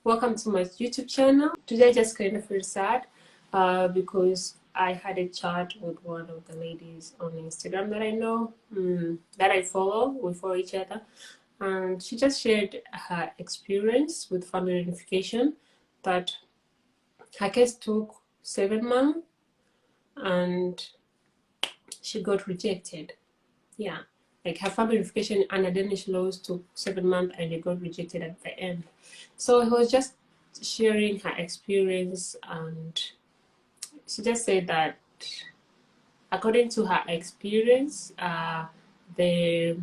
Welcome to my YouTube channel. Today I just kind of feel sad because I had a chat with one of the ladies on Instagram that I know, that I follow. We follow each other. And she just shared her experience with family reunification, that her case took 7 months and she got rejected. Yeah. Like her family reunification under Danish laws took 7 months and it got rejected at the end. So he was just sharing her experience, and she just said that according to her experience, the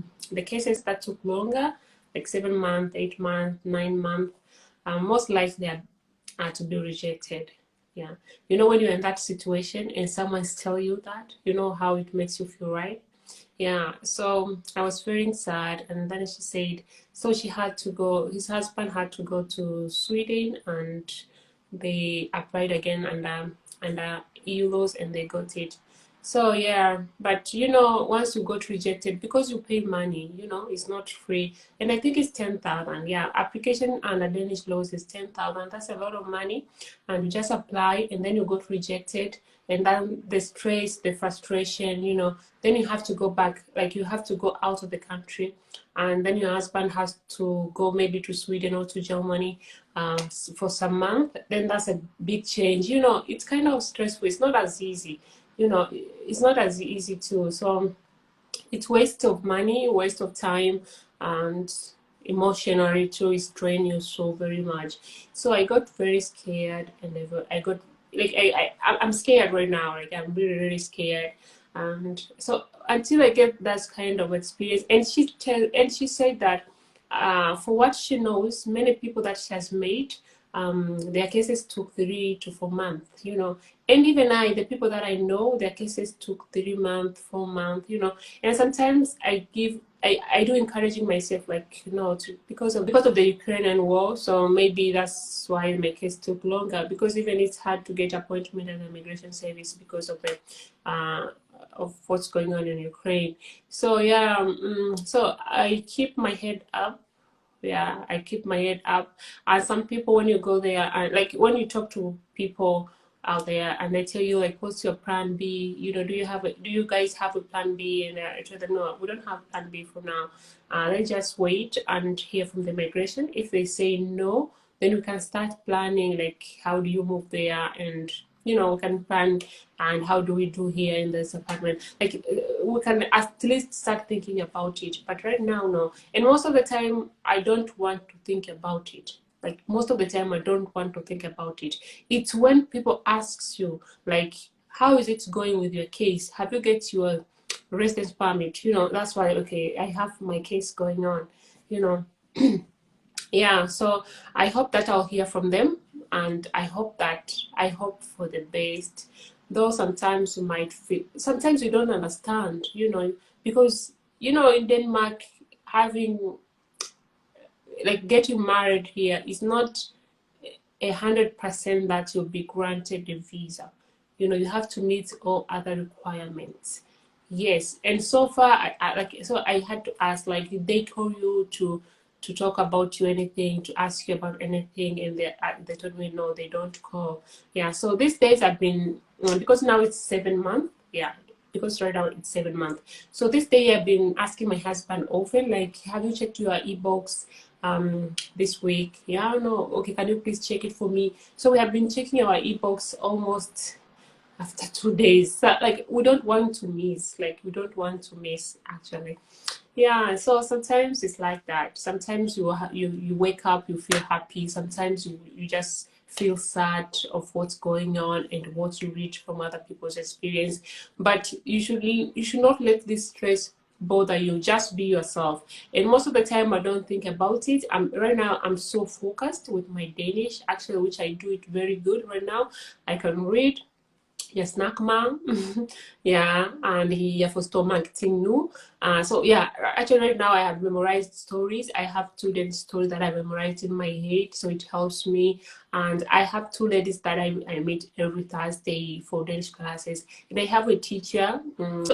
cases that took longer, like 7 months, 8 months, 9 months, most likely are to be rejected. Yeah, you know, when you're in that situation and someone's tell you that, you know how it makes you feel, right? Yeah, so I was feeling sad, and then she said, so she had to go, his husband had to go to Sweden, and they applied again under EU laws and they got it. So yeah, but you know, once you got rejected, because you pay money, you know, it's not free. And I think it's 10,000. Yeah, application under Danish laws is 10,000. That's a lot of money. And you just apply and then you got rejected. And then the stress, the frustration, you know, then you have to go back, like you have to go out of the country. And then your husband has to go maybe to Sweden or to Germany for some month. Then that's a big change. You know, it's kind of stressful. It's not as easy. You know, it's not as easy too. So it's waste of money, waste of time, and emotionally too. It's drain you so very much. So I got very scared, and I got like I'm scared right now. Like I'm really really scared. And so until I get that kind of experience, and she said that for what she knows, many people that she has made, their cases took 3 to 4 months, you know. And even the people that I know, their cases took 3 months, 4 months, you know. And sometimes I do encouraging myself, like, you know, because of the Ukrainian war. So maybe that's why my case took longer, because even it's hard to get appointment at the immigration service because of the of what's going on in Ukraine. So yeah, so I keep my head up. Yeah, I keep my head up. And some people, when you go there, like when you talk to people out there and they tell you like, what's your plan B? You know, do you guys have a plan B? And I tell them, no, we don't have plan B for now. Let's just wait and hear from the migration. If they say no, then we can start planning, like how do you move there, and you know, we can plan, and how do we do here in this apartment, like we can at least start thinking about it. But right now, no. And most of the time I don't want to think about it. Like most of the time I don't want to think about it. It's when people asks you, like, how is it going with your case? Have you get your residence permit? You know, that's why, okay, I have my case going on, you know. Yeah, so I hope that I'll hear from them, and I hope for the best. Though sometimes you might feel, sometimes you don't understand, you know, because you know, in Denmark, having like getting married here is not 100% that you'll be granted a visa. You know, you have to meet all other requirements. Yes, and so far, I had to ask, like, did they call you to talk about you anything, to ask you about anything, and they told me no, they don't call. Yeah, so these days I've been, because now it's 7 months. Yeah, because right now it's 7 months. So this day I've been asking my husband often, like, have you checked your e-box this week? Yeah, no, okay, can you please check it for me? So we have been checking our e-box almost after 2 days. So, like, we don't want to miss, actually. Yeah, so sometimes it's like that. Sometimes you wake up, you feel happy. Sometimes you just feel sad of what's going on and what you read from other people's experience. But you should not let this stress bother you. Just be yourself. And most of the time I don't think about it. Right now I'm so focused with my Danish, actually, which I do it very good right now. I can read. Jeg snakker meget. Yeah, and jeg forstår mange ting nu. So yeah, actually right now I have memorized stories. I have 2 Danish stories that I memorized in my head, so it helps me. And I have 2 ladies that I meet every Thursday for Danish classes. And I have a teacher.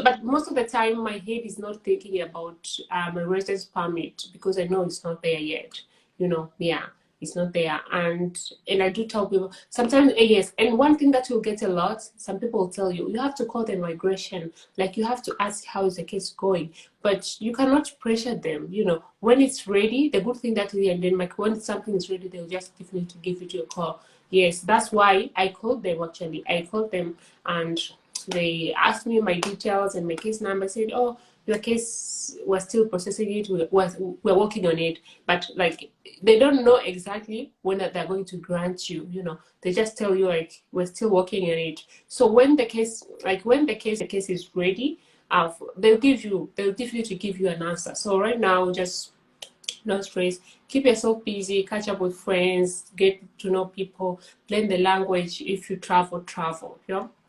But most of the time my head is not thinking about my residence permit, because I know it's not there yet. You know, yeah. it's not there. And I do tell people sometimes, yes, and one thing that you'll get a lot, some people will tell you, you have to call the migration, like you have to ask how is the case going, but you cannot pressure them. When it's ready, the good thing that we in Denmark, when something is ready, they'll just definitely give you a call. Yes, that's why I called them. Actually, I called them, and they asked me my details and my case number. Said, "Oh, your case, we're still processing it. We're working on it." But like, they don't know exactly when that they're going to grant you. They just tell you like, "We're still working on it." So when the case is ready, they'll definitely give you an answer. So right now, just no stress. Keep yourself busy, catch up with friends, get to know people, learn the language. If you travel.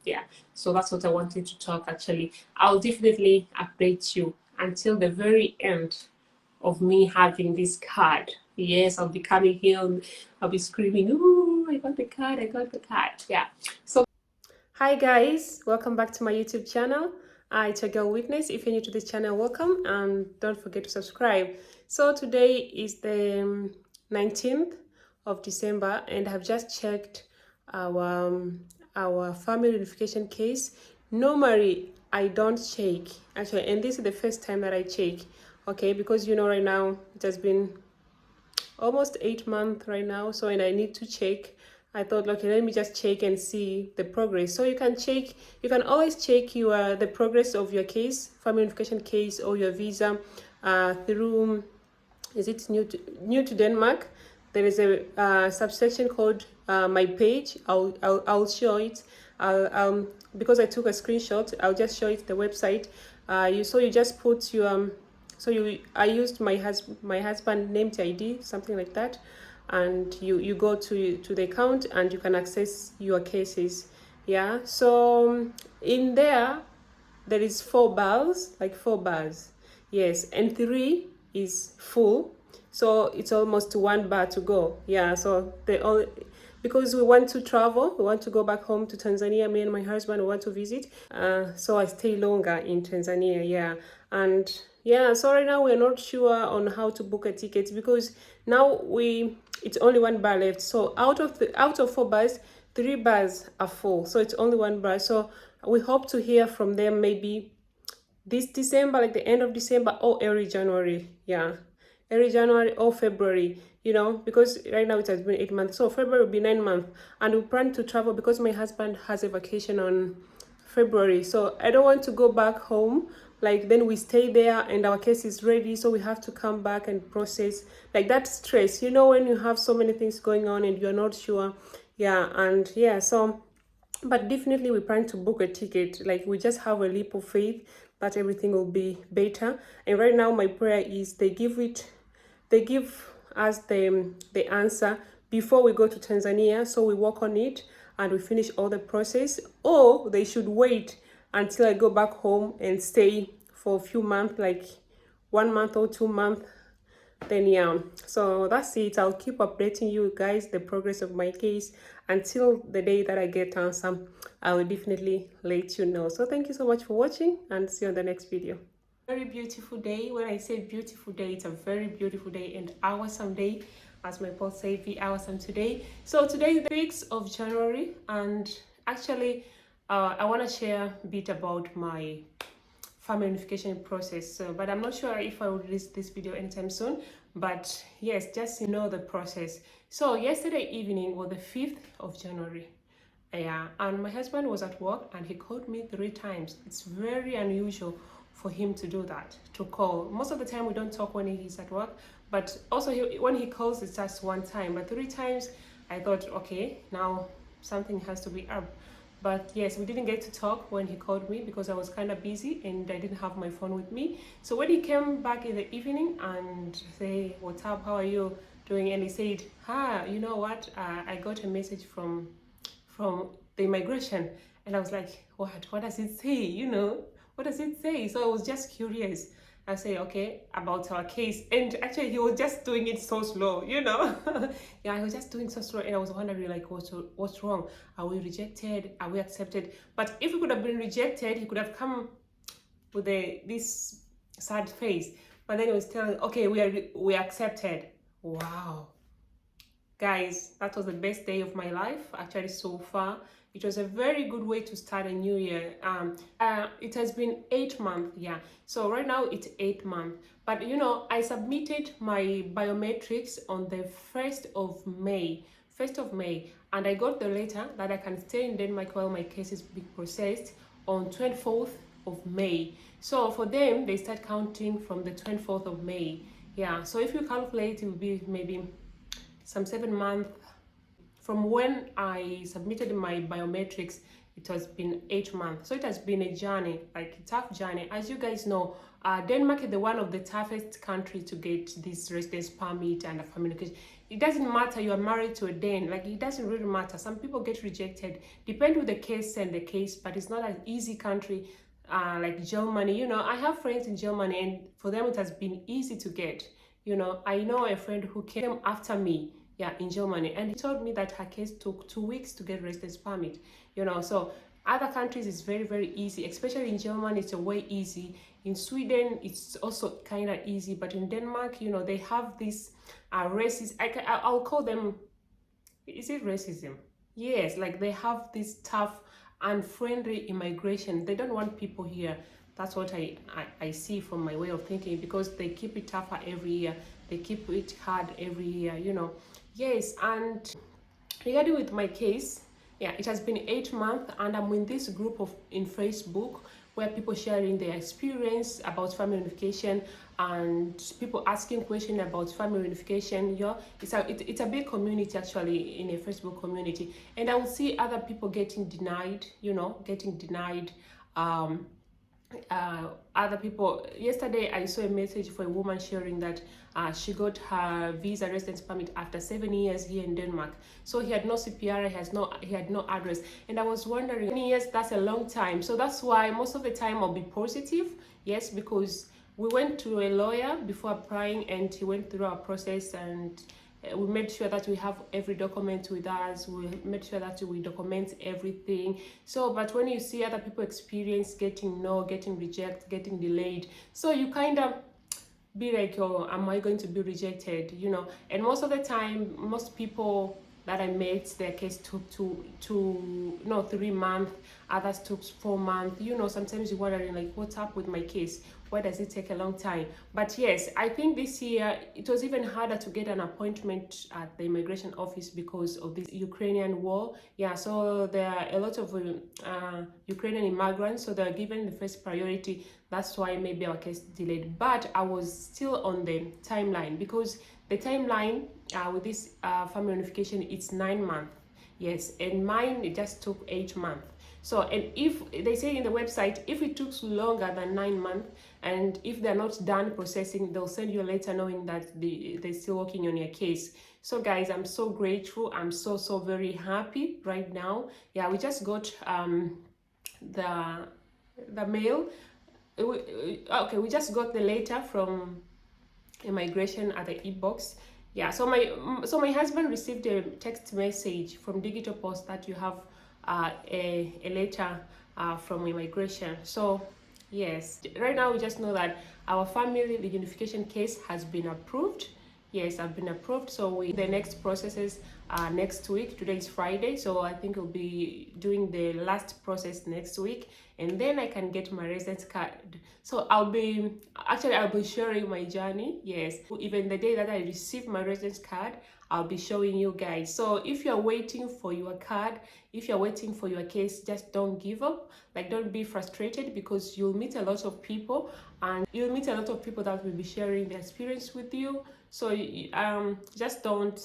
Yeah. So that's what I wanted to talk actually. I'll definitely update you until the very end of me having this card. Yes, I'll be coming here and I'll be screaming, "Ooh, I got the card, I got the card." Yeah. So hi guys, welcome back to my YouTube channel. It's your girl Witness. If you're new to this channel, welcome, and don't forget to subscribe. So today is the 19th of December, and I've just checked our family reunification case. Normally I don't check actually, and this is the first time that I check. Okay, because right now it has been almost 8 months right now, so and I need to check. I thought, okay, let me just check and see the progress. So you can always check the progress of your case, family unification case, or your visa through, is it new to Denmark? There is a subsection called my page. I'll show it. Because I took a screenshot, I'll just show it the website. You just put your I used my husband name ID, something like that, and you go to the account and you can access your cases. Yeah. So in there is 4 bars, like 4 bars. Yes, and 3 is full, so it's almost 1 bar to go. Yeah, so because we want to travel, we want to go back home to Tanzania. Me and my husband want to visit, so I stay longer in Tanzania. Yeah, and yeah, so right now we're not sure on how to book a ticket, because now it's only 1 bar left. So out of 4 bars, 3 bars are full, so it's only 1 bar. So we hope to hear from them maybe this December, like the end of December or early January. Yeah, early January or February, because right now it has been 8 months. So February will be 9 months. And we plan to travel because my husband has a vacation on February. So I don't want to go back home. Like then we stay there and our case is ready. So we have to come back and process, like that stress, when you have so many things going on and you're not sure. Yeah, and yeah, so but definitely we plan to book a ticket. Like we just have a leap of faith that everything will be better. And right now my prayer is they give us the answer before we go to Tanzania, so we work on it and we finish all the process, or they should wait until I go back home and stay for a few months, like 1 month or 2 months. Then yeah, so that's it. I'll keep updating you guys the progress of my case until the day that I get answer. I will definitely let you know. So thank you so much for watching, and see you on the next video. Very beautiful day. When I say beautiful day, it's a very beautiful day and awesome day, as my post say, be awesome today. So today is the 6th of January, and actually I want to share a bit about my family unification process. But I'm not sure if I will release this video anytime soon. But yes, just the process. So yesterday evening was the 5th of January. Yeah, and my husband was at work and he called me 3 times. It's very unusual for him to do that, to call. Most of the time we don't talk when he's at work, but also when he calls, it's just 1 time. But 3 times, I thought, okay, now something has to be up. But yes, we didn't get to talk when he called me because I was kind of busy and I didn't have my phone with me. So when he came back in the evening and say, "What's up? How are you doing?" And he said, you know what? I got a message from the immigration. And I was like, what does it say? What does it say? So I was just curious. I say, okay, about our case. And actually he was just doing it so slow, Yeah, he was just doing so slow. And I was wondering, like, what's wrong? Are we rejected? Are we accepted? But if we could have been rejected, he could have come with this sad face. But then he was telling, okay, we are accepted. Wow. Guys, that was the best day of my life, actually, so far. It was a very good way to start a new year. It has been 8 months, yeah. So right now it's 8 months. But you know, I submitted my biometrics on the 1st of May. 1st of May, and I got the letter that I can stay in Denmark while my case is being processed on 24th of May. So for them, they start counting from the 24th of May. Yeah, so if you calculate, it will be maybe some 7 months from when I submitted my biometrics. It has been 8 months, so it has been a journey, like a tough journey. As you guys know, Denmark is one of the toughest countries to get this residence permit and a family location. It doesn't matter you are married to a Dan, like it doesn't really matter. Some people get rejected, depend with the case and the case, but it's not an easy country like Germany. You know, I have friends in Germany, and for them it has been easy to get. You know, I know a friend who came after me, yeah, in Germany, and he told me that her case took 2 weeks to get residence permit. You know, so other countries is very, very easy, especially in Germany it's a way easy. In Sweden it's also kind of easy, but in Denmark, you know, they have this racist, I'll call them, is it racism? Yes, like they have this tough, unfriendly immigration. They don't want people here. That's what I see from my way of thinking, because they keep it tougher every year. They keep it hard every year, you know. Yes, and regarding with my case, yeah, it has been 8 months, and I'm in this group of in Facebook where people sharing their experience about family unification and people asking questions about family reunification. Yeah, it's a big community actually, in a Facebook community, and I will see other people getting denied. You know, getting denied. Um, Other people, yesterday I saw a message for a woman sharing that she got her visa residence permit after 7 years here in Denmark. So he had no CPR, he had no address, and I was wondering, 7 years, that's a long time. So that's why most of the time I'll be positive. Yes, because we went to a lawyer before applying, and he went through our process, and we made sure that we have every document with us. We made sure that we document everything. So but when you see other people experience getting no, getting rejected, getting delayed, so you kind of be like, oh, am I going to be rejected, you know? And most of the time, most people that I met, their case took 3 months, others took 4 months. You know, sometimes you're wondering like, what's up with my case? Why does it take a long time? But yes, I think this year it was even harder to get an appointment at the immigration office because of this Ukrainian war. Yeah, so there are a lot of Ukrainian immigrants, so they're given the first priority. That's why maybe our case delayed, but I was still on the timeline, because the timeline with this family unification, it's 9 months. Yes, and mine, it just took 8 months. So, and if they say in the website, if it took longer than 9 months, and if they're not done processing, they'll send you a letter knowing that they're still working on your case. So guys, I'm so grateful. I'm so very happy right now. Yeah, we just got the mail. Okay, we just got the letter from immigration at the e-box. Yeah, so my husband received a text message from Digital Post that you have a letter from immigration. So yes, right now we just know that our family reunification case has been approved. Yes, I've been approved. So the next processes next week. Today is Friday, so I think we'll be doing the last process next week, and then I can get my residence card. So I'll be sharing my journey. Yes, even the day that I receive my residence card, I'll be showing you guys. So if you're waiting for your card, if you're waiting for your case, just don't give up. Like, don't be frustrated, because you'll meet a lot of people, and you'll meet a lot of people that will be sharing their experience with you. So just don't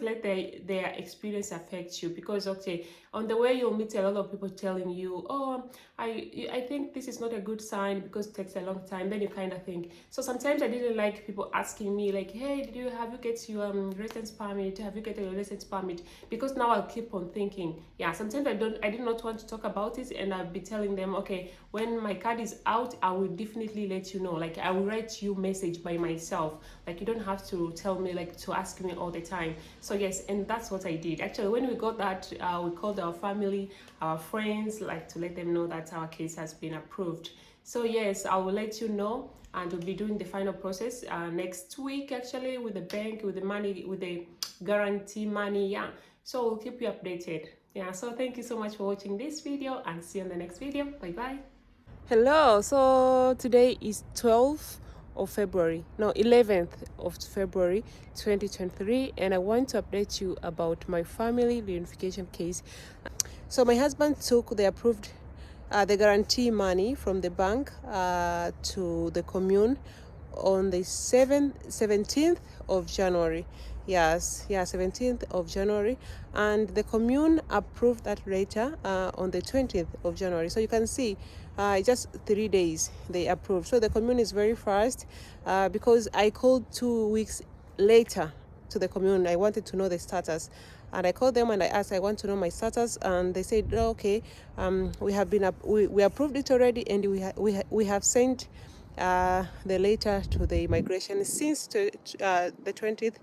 let their experience affect you, because okay, on the way you'll meet a lot of people telling you, oh, I think this is not a good sign because it takes a long time. Then you kind of think. So sometimes I didn't like people asking me like, hey, have you get your residence permit, have you get your residence permit? Because now I'll keep on thinking. Yeah, sometimes I did not want to talk about it, and I'll be telling them, okay, when my card is out, I will definitely let you know. Like, I will write you message by myself. Like, you don't have to tell me, like, to ask me all the time. So yes, and that's what I did. Actually, when we got that, we called our family, our friends, like, to let them know that our case has been approved. So yes, I will let you know, and we'll be doing the final process next week actually, with the bank, with the money, with the guarantee money. Yeah, so we'll keep you updated. Yeah, so thank you so much for watching this video, and see you in the next video. Bye bye. Hello, so today is 12th of February, no, 11th of February 2023, and I want to update you about my family reunification case. So my husband took the guarantee money from the bank to the commune on the 17th of January. Yes, yeah, 17th of January. And the commune approved that later on the 20th of January. So you can see just 3 days they approved. So the commune is very fast because I called 2 weeks later to the commune. I wanted to know the status. And I called them and I asked, I want to know my status, and they said, oh, okay, we approved it already, and we have sent the letter to the immigration since the 20th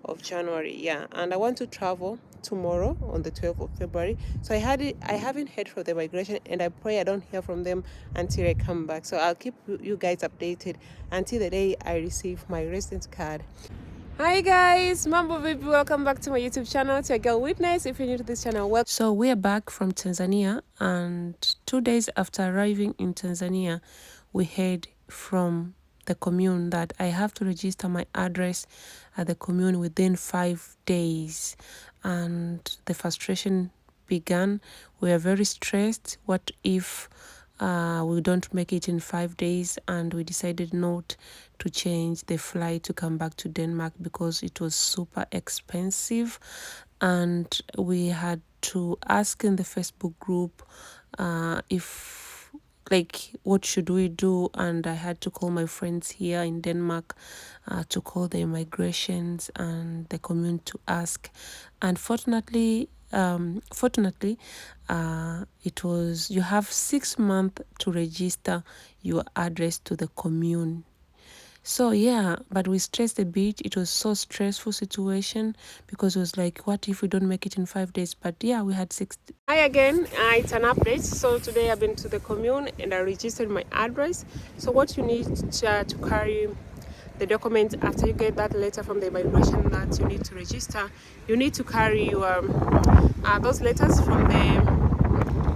of January. Yeah, and I want to travel tomorrow on the 12th of February. So I haven't heard from the immigration, and I pray I don't hear from them until I come back. So I'll keep you guys updated until the day I receive my residence card. Hi guys, Mambo Vipi, welcome back to my YouTube channel, to your girl Witness. If you're new to this channel, welcome. So we're back from Tanzania, and 2 days after arriving in Tanzania, we heard from the commune that I have to register my address at the commune within 5 days, and the frustration began. We are very stressed. What if we don't make it in 5 days? And we decided not to change the flight to come back to Denmark because it was super expensive, and we had to ask in the Facebook group if, like, what should we do. And I had to call my friends here in Denmark to call the immigrations and the commune to ask. And fortunately, it was, you have 6 months to register your address to the commune. So yeah, but we stressed a bit. It was so stressful situation because it was like, what if we don't make it in 5 days? But yeah, we had 6. Hi again, it's an update. So today I've been to the commune and I registered my address. So what you need to carry the document after you get that letter from the immigration that you need to register, you need to carry your those letters from the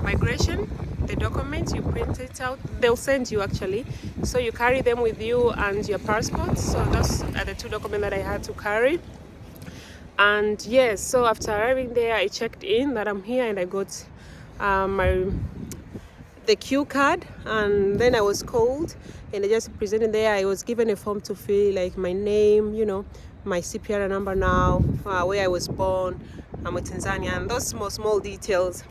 migration, the document, you print it out, they'll send you actually, so you carry them with you, and your passport. So those are the 2 documents that I had to carry. And yes, so after arriving there, I checked in that I'm here, and I got the Q card, and then I was called and I just presented there. I was given a form to fill, like my name, you know, my CPR number now, where I was born, I'm a Tanzanian, and those small details.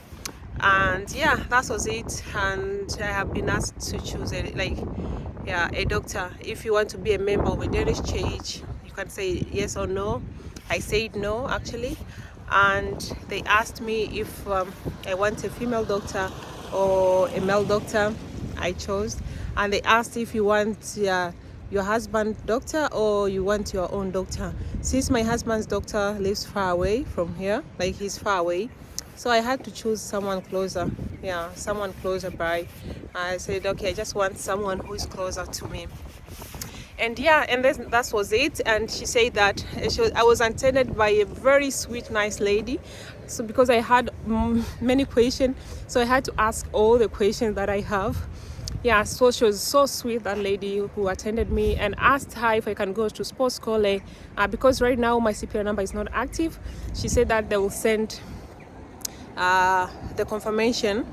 And yeah, that was it. And I have been asked to choose a doctor. If you want to be a member of a Danish church, you can say yes or no. I said no actually, and they asked me if I want a female doctor or a male doctor. I chose. And they asked if you want your husband doctor or you want your own doctor. Since my husband's doctor lives far away from here, like he's far away, so I had to choose someone closer. Yeah, someone closer by. I said, okay, I just want someone who is closer to me. And yeah, and then that was it. And she said that I was attended by a very sweet, nice lady. So because I had many questions, so I had to ask all the questions that I have. Yeah, so she was so sweet, that lady who attended me, and asked her if I can go to sports college because right now my CPR number is not active. She said that they will send the confirmation,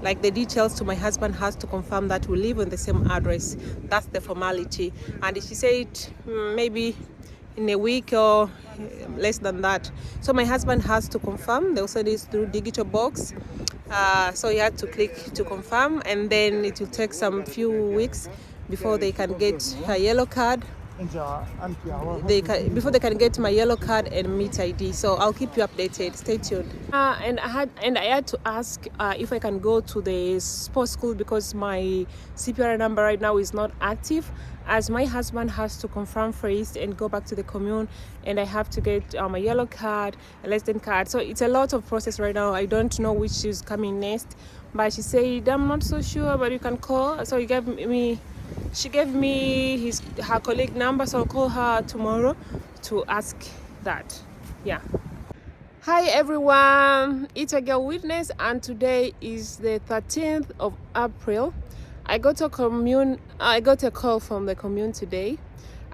like the details to my husband, has to confirm that we live on the same address. That's the formality. And she said maybe in a week or less than that. So my husband has to confirm. They'll send it through digital box. So he had to click to confirm, and then it will take some few weeks before they can get a yellow card. Before they can get my yellow card and meet ID. So I'll keep you updated. Stay tuned. And I had to ask if I can go to the sports school because my CPR number right now is not active. as my husband has to confirm first and go back to the commune, and I have to get a yellow card, a resident card. So it's a lot of process right now. I don't know which is coming next, but she said I'm not so sure, but you can call. So she gave me her colleague number, so I'll call her tomorrow to ask that. Yeah. Hi everyone, it's a girl witness, and today is the 13th of April. I got a call from the commune today,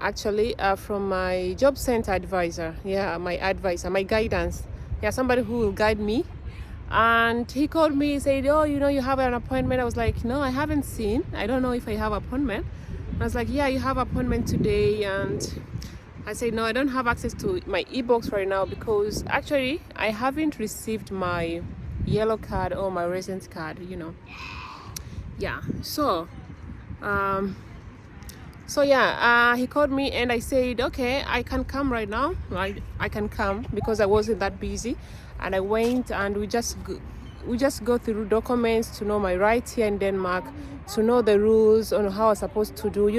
actually, from my job center advisor. Yeah, my advisor, my guidance. Yeah, somebody who will guide me. And he called me, said, oh, you have an appointment. I was like, no, I haven't seen. I don't know if I have appointment. I was like, yeah, you have appointment today. And I said, no, I don't have access to my e-box right now because actually I haven't received my yellow card or my residence card, Yeah, um, he called me and I said, okay, I can come right now. I can come because I wasn't that busy. And I went and we just go through documents to know my rights here in Denmark, to know the rules on how I'm supposed to do,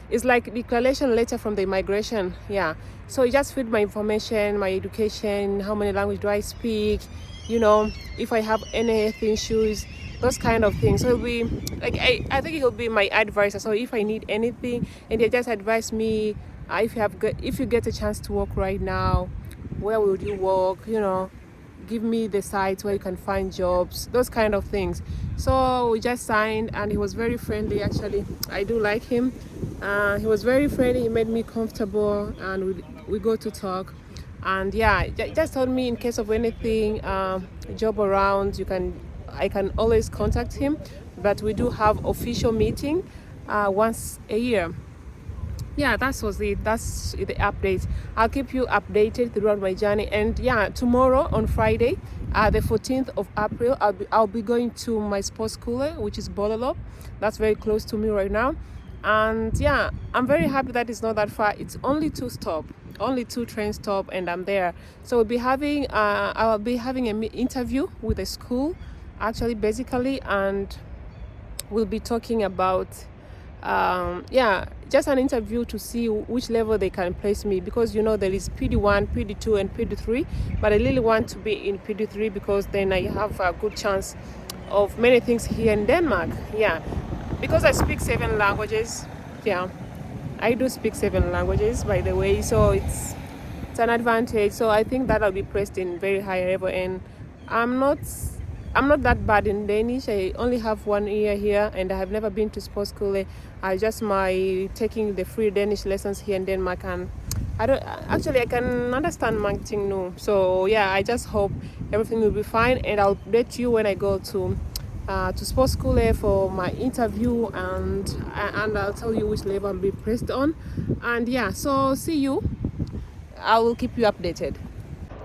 It's like declaration letter from the immigration, yeah. So you just feed my information, my education, how many languages do I speak, if I have any health issues, those kind of things. So it'll be like I think he'll be my advisor. So if I need anything, and they just advise me, if you get a chance to work right now, where would you work? Give me the sites where you can find jobs, those kind of things. So we just signed, and he was very friendly. Actually, I do like him. He was very friendly. He made me comfortable, and we go to talk. And yeah, just told me in case of anything, job around, I can always contact him. But we do have official meeting once a year. Yeah, that was it. That's the update. I'll keep you updated throughout my journey. And yeah, tomorrow on Friday, the 14th of April, I'll be going to my sports school, which is Bololo. That's very close to me right now. And yeah, I'm very happy that it's not that far. It's only only 2 train stop, and I'm there. So I'll be having an interview with the school, actually, basically, and we'll be talking about just an interview to see which level they can place me, because there is PD1, PD2 and PD3, but I really want to be in PD3 because then I have a good chance of many things here in Denmark. Yeah, because I speak 7 languages. Yeah, I do speak 7 languages, by the way, so it's an advantage. So I think that I'll be placed in very high level, and I'm not that bad in Danish. I only have 1 year here, and I have never been to sports school. I just taking the free Danish lessons here in Denmark, and I can understand marketing now. So yeah, I just hope everything will be fine, and I'll update you when I go to sports school for my interview, and I'll tell you which level I'll be placed on. And yeah, so see you. I will keep you updated.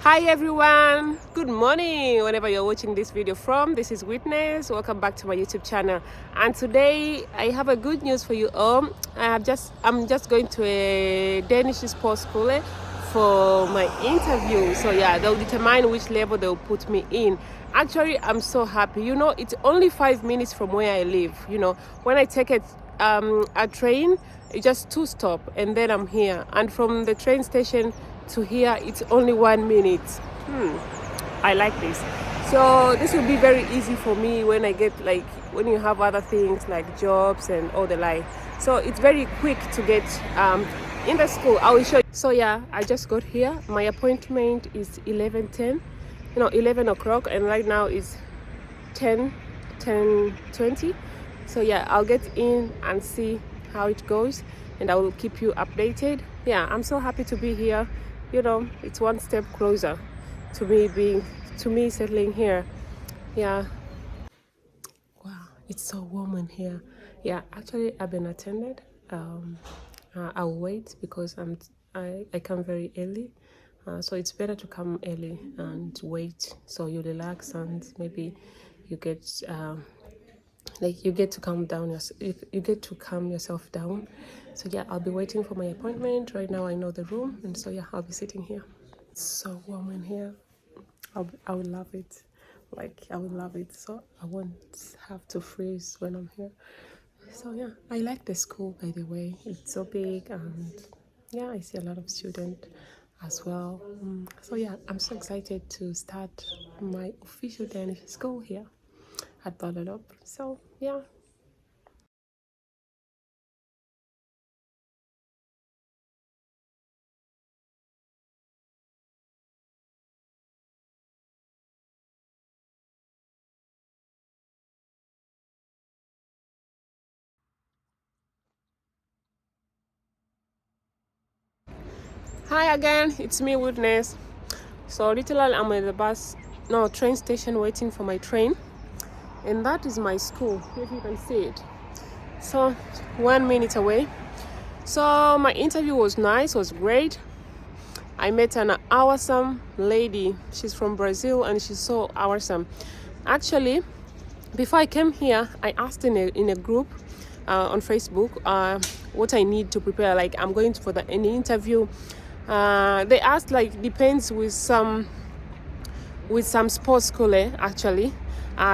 Hi everyone, good morning whenever you're watching this video from. This is Witness. Welcome back to my YouTube channel, and today I have a good news for you all. I'm just going to a Danish sports school for my interview. So yeah, they'll determine which level they'll put me in. Actually, I'm so happy. It's only 5 minutes from where I live. When I take a train, it's just 2 stops and then I'm here, and from the train station to here it's only 1 minute. I like this. So this will be very easy for me when I get when you have other things like jobs and all the like. So it's very quick to get in the school. I will show you. So yeah, I just got here. My appointment is 11 o'clock, and right now is 10:20. So yeah, I'll get in and see how it goes, and I will keep you updated. Yeah, I'm so happy to be here. It's one step closer to me settling here. Yeah. Wow, it's so warm in here. Yeah, actually I've been attended. I'll wait because I come very early. So it's better to come early and wait, so you relax and maybe you get you get to calm down you get to calm yourself down. So yeah, I'll be waiting for my appointment. Right now I know the room, and so yeah, I'll be sitting here. It's so warm in here. I would love it. I would love it, so I won't have to freeze when I'm here. So yeah, I like the school, by the way. It's so big, and yeah, I see a lot of students as well. So yeah, I'm so excited to start my official Danish school here at Bollerop. So yeah. Hi again, it's me, Witness. So literally, I'm at the train station waiting for my train, and that is my school. If you can see it. So 1 minute away. So my interview was nice, was great. I met an awesome lady. She's from Brazil, and she's so awesome. Actually, before I came here, I asked in a group on Facebook what I need to prepare. Like I'm going for an interview. They asked like depends with some sports school actually.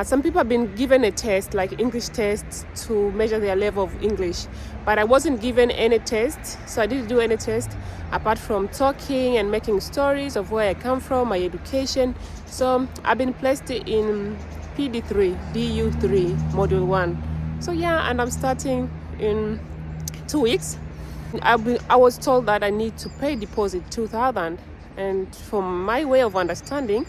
Some people have been given a test, like English tests, to measure their level of English. But I wasn't given any test, so I didn't do any test apart from talking and making stories of where I come from, my education. So I've been placed in PD3, DU3, Module 1. So yeah, and I'm starting in 2 weeks. I was told that I need to pay deposit 2,000, and from my way of understanding,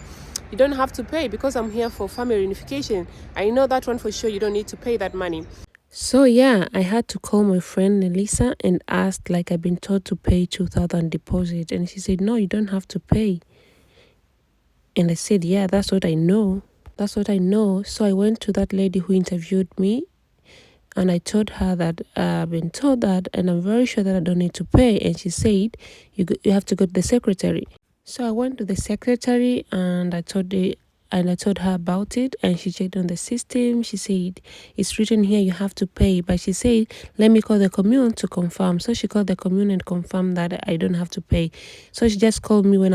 you don't have to pay because I'm here for family reunification. I know that one for sure. You don't need to pay that money. So yeah, I had to call my friend Elisa and ask, like, I've been told to pay 2,000 deposit, and she said no, you don't have to pay. And I said, yeah, that's what I know. That's what I know. So I went to that lady who interviewed me, and I told her that I've been told that, and I'm very sure that I don't need to pay. And she said, you have to go to the secretary. So I went to the secretary and I told her about it, and she checked on the system. She said it's written here you have to pay, but she said let me call the commune to confirm. So she called the commune and confirmed that I don't have to pay. So she just called me when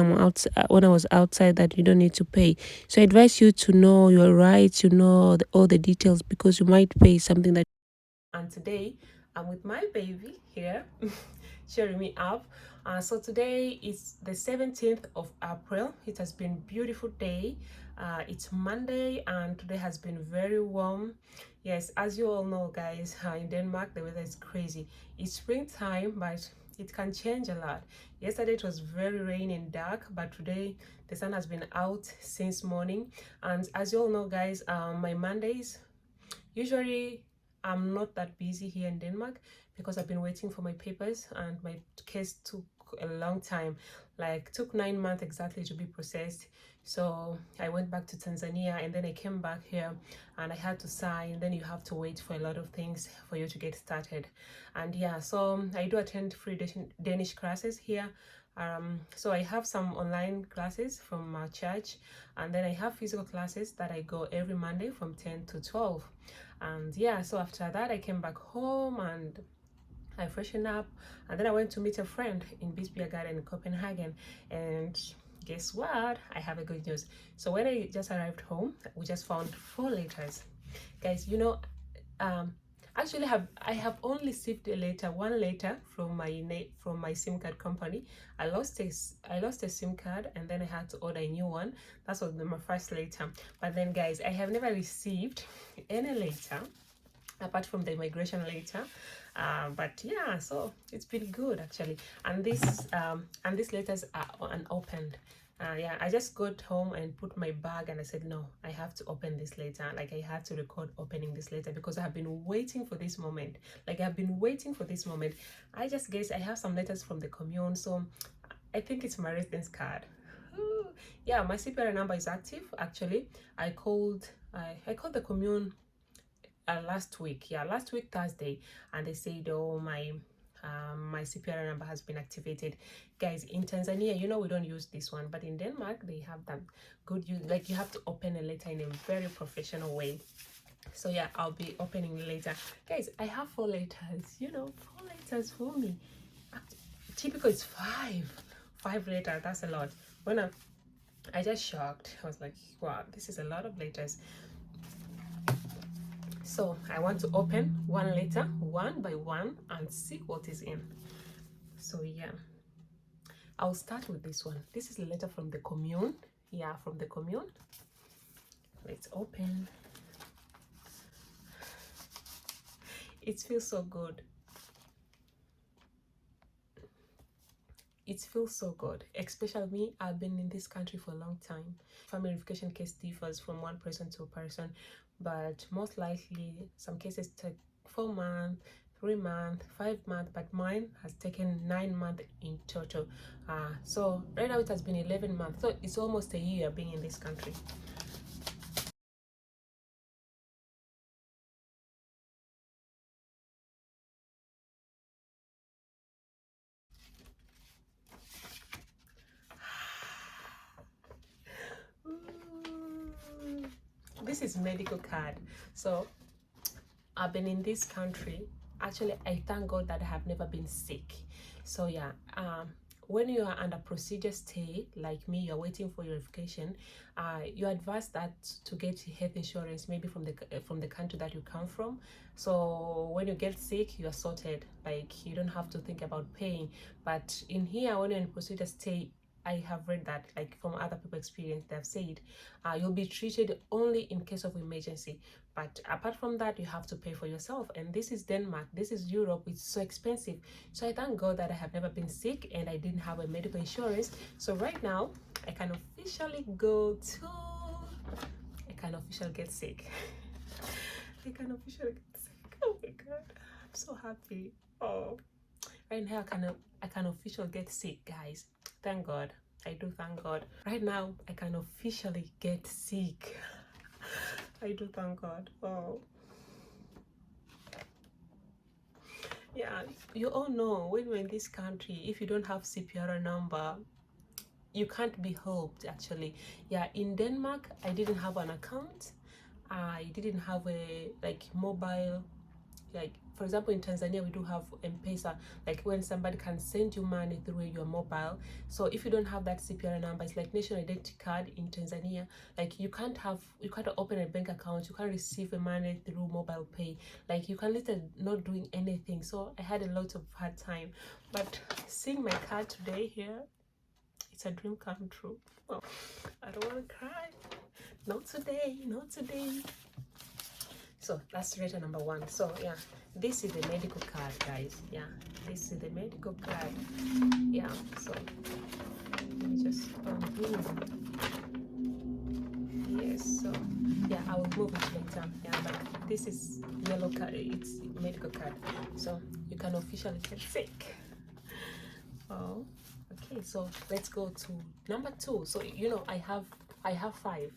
when I was outside that you don't need to pay. So I advise you to know your rights, all the details, because you might pay something that. And today I'm with my baby here cheering me up. So today is the 17th of April. It has been a beautiful day. It's Monday and today has been very warm. Yes, as you all know guys, in Denmark the weather is crazy. It's springtime, but it can change a lot. Yesterday it was very rainy and dark, but today the sun has been out since morning. And as you all know guys, my Mondays, usually I'm not that busy here in Denmark because I've been waiting for my papers, and my case took a long time, like took 9 months exactly to be processed. So I went back to Tanzania and then I came back here and I had to sign, and then you have to wait for a lot of things for you to get started. And yeah, so I do attend free Danish classes here. So I have some online classes from my church, and then I have physical classes that I go every Monday from 10 to 12. And yeah, so after that I came back home and I freshened up, and then I went to meet a friend in Bispia Garden in Copenhagen. And guess what? I have a good news. So when I just arrived home, we just found 4 letters. Guys, um actually I have only received a letter, one letter from my SIM card company. I lost a SIM card, and then I had to order a new one. That was my first letter. But then guys, I have never received any letter apart from the immigration later. But yeah, so it's been good actually. And these letters are unopened. Yeah, I just got home and put my bag, and I said no, I have to open this letter. Like I had to record opening this letter because I have been waiting for this moment. Like I've been waiting for this moment. I just guess I have some letters from the commune, so I think it's my residence card. Ooh. Yeah, my CPR number is active actually. I called the commune last week, last week Thursday, and they said, oh, my CPR number has been activated. Guys, in Tanzania, we don't use this one, but in Denmark they have that good use. Like you have to open a letter in a very professional way. So yeah, I'll be opening later. Guys, I have 4 letters, 4 letters for me. Typical is five letters. That's a lot. When I just shocked. I was like, wow, this is a lot of letters. So I want to open one letter one by one and see what is in. So yeah, I'll start with this one. This is a letter from the commune. Yeah, from the commune. Let's open. It feels so good. It feels so good, especially me. I've been in this country for a long time. Family reunification case differs from one person to a person, but most likely some cases take 4 months, 3 months, 5 months, but mine has taken 9 months in total. So right now it has been 11 months, so it's almost a year being in this country. This is medical card. So I've been in this country. Actually, I thank God that I have never been sick. So yeah, when you are under procedure stay, like me, you're waiting for your verification, you advise that to get health insurance, maybe from the country that you come from. So when you get sick, you are sorted. Like you don't have to think about paying. But in here, when you're in procedure stay, I have read that, like from other people experience, they've said you'll be treated only in case of emergency. But apart from that, you have to pay for yourself. And this is Denmark, this is Europe, it's so expensive. So I thank God that I have never been sick and I didn't have a medical insurance. So right now, I can officially get sick. I can officially get sick. Oh my God, I'm so happy. Oh, right now I can officially get sick, guys. Thank God. I do thank God. Right now, I can officially get sick. I do thank God. Oh. Yeah, you all know when we're in this country, if you don't have CPR number, you can't be helped actually. Yeah, in Denmark, I didn't have an account. I didn't have a mobile, like for example in Tanzania we do have M-Pesa, like when somebody can send you money through your mobile. So if you don't have that CPR number, it's like national identity card in Tanzania. Like you can't open a bank account, you can't receive the money through mobile pay, like you can literally not doing anything. So I had a lot of hard time, but seeing my card today here, it's a dream come true. Oh, I don't want to cry. Not today, not today. So that's letter number one. So yeah, this is the medical card, guys. Yeah, this is the medical card. Yeah, so let me just yes. So yeah, I will move it later. Yeah, but this is yellow card. It's medical card. So you can officially get sick. Oh, okay. So let's go to number two. So you know I have 5.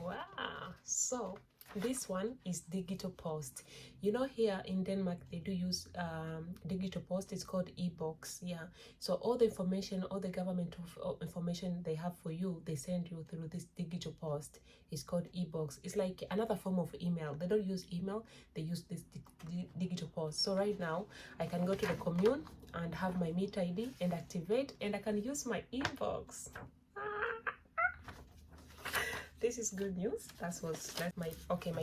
Wow. So this one is digital post. You know, here in Denmark they do use digital post. It's called e-box. Yeah, so all the information, all the government information they have for you, they send you through this digital post. It's called e-box. It's like another form of email. They don't use email, they use this digital post. So right now I can go to the commune and have my meet ID and activate, and I can use my e-box. This is good news. That's my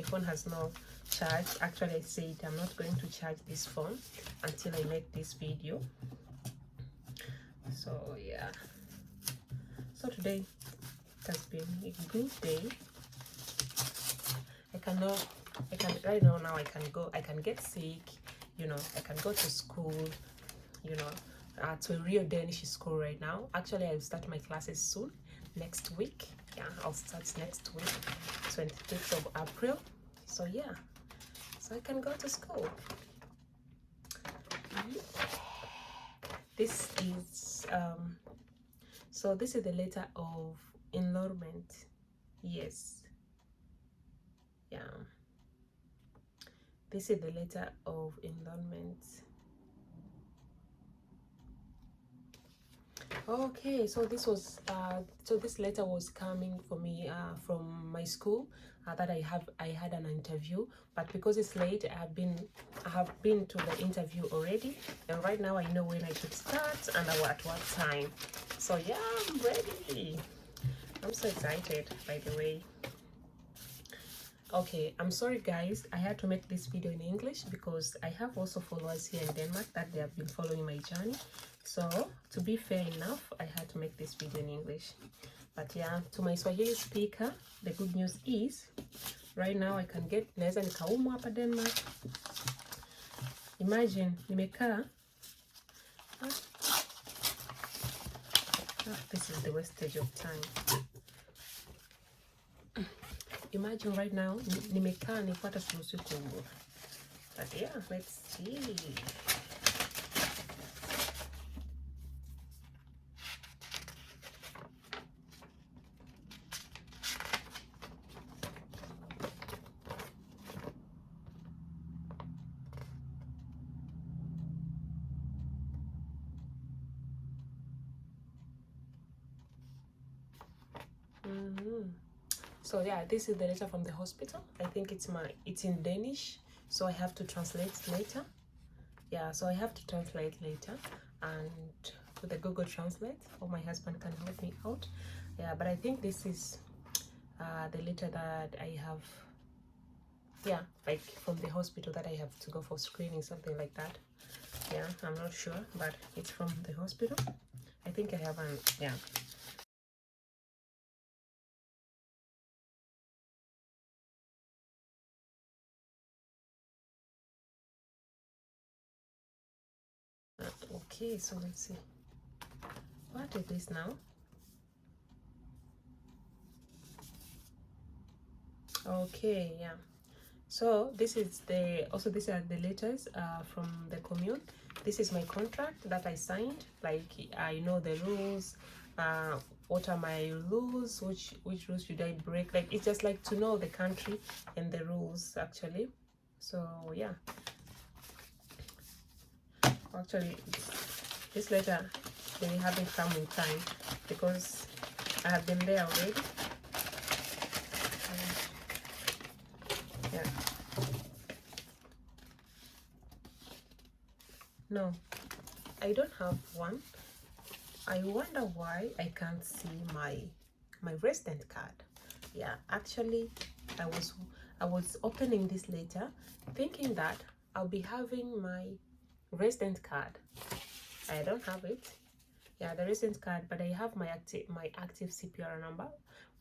phone has no charge. Actually, I said I'm not going to charge this phone until I make this video. So yeah, so today it has been a good day. Right now I can get sick, you know, I can go to school, you know, to a real Danish school right now. Actually, I'll start my classes soon, next week. Yeah, I'll start next week, 25th of April. So yeah, so I can go to school. This is so this is the letter of enrollment. Yes, yeah, this is the letter of enrollment. Okay, so this letter was coming for me from my school that I had an interview, but because it's late, I have been to the interview already, and right now I know when I should start and at what time. So yeah, I'm ready. I'm so excited, by the way. Okay, I'm sorry guys, I had to make this video in English because I have also followers here in Denmark that they have been following my journey. So to be fair enough, I had to make this video in English. But yeah, to my Swahili speaker, the good news is right now I can get naweza nikaumwa hapa Denmark. Imagine nimekaa this is the wastage of time. Imagine right now nimekaa nipata suluhisho kubwa. But yeah, let's see. So yeah, this is the letter from the hospital. I think it's in Danish, so I have to translate later. Yeah, so I have to translate later, and with the Google Translate, or my husband can help me out. Yeah, but I think this is the letter that I have, yeah, like from the hospital that I have to go for screening, something like that. Yeah, I'm not sure, but it's from the hospital. I think I have an, yeah. Okay, so let's see. What is this now? Okay, yeah. So this is these are the letters from the commune. This is my contract that I signed. Like I know the rules. What are my rules? Which rules should I break? Like it's just like to know the country and the rules actually. So yeah. Actually, this letter they haven't come in time because I have been there already. Yeah. No, I don't have one. I wonder why I can't see my resident card. Yeah, actually, I was opening this letter thinking that I'll be having my resident card. I don't have it. Yeah, the resident card, but I have my active CPR number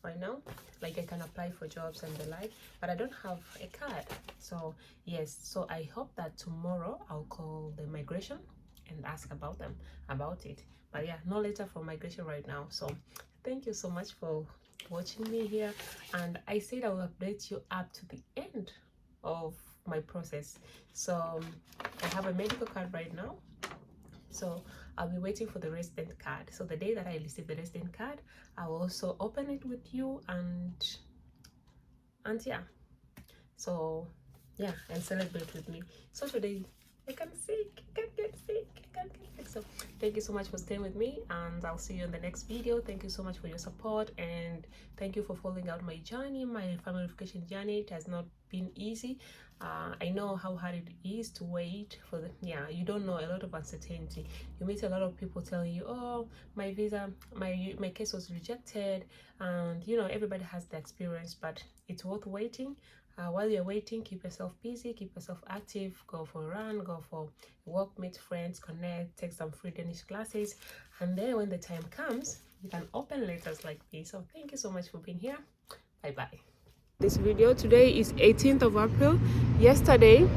right now. Like I can apply for jobs and the like, but I don't have a card. So yes, so I hope that tomorrow I'll call the migration and ask about it. But yeah, no letter from migration right now. So thank you so much for watching me here, and I said I will update you up to the end of my process. So I have a medical card right now, so I'll be waiting for the resident card. So the day that I receive the resident card, I will also open it with you and yeah, so yeah, and celebrate with me. So today I can get sick. So thank you so much for staying with me, and I'll see you in the next video. Thank you so much for your support, and thank you for following out my journey, my family unification journey. It has not been easy. I know how hard it is to wait for the, yeah, you don't know, a lot of uncertainty. You meet a lot of people telling you, oh, my visa, my case was rejected, and you know, everybody has the experience, but it's worth waiting. While you're waiting, keep yourself busy, keep yourself active, go for a run, go for a walk, meet friends, connect, take some free Danish classes, and then when the time comes, you can open letters like this. So thank you so much for being here. Bye bye. This video today is 18th of April. Yesterday,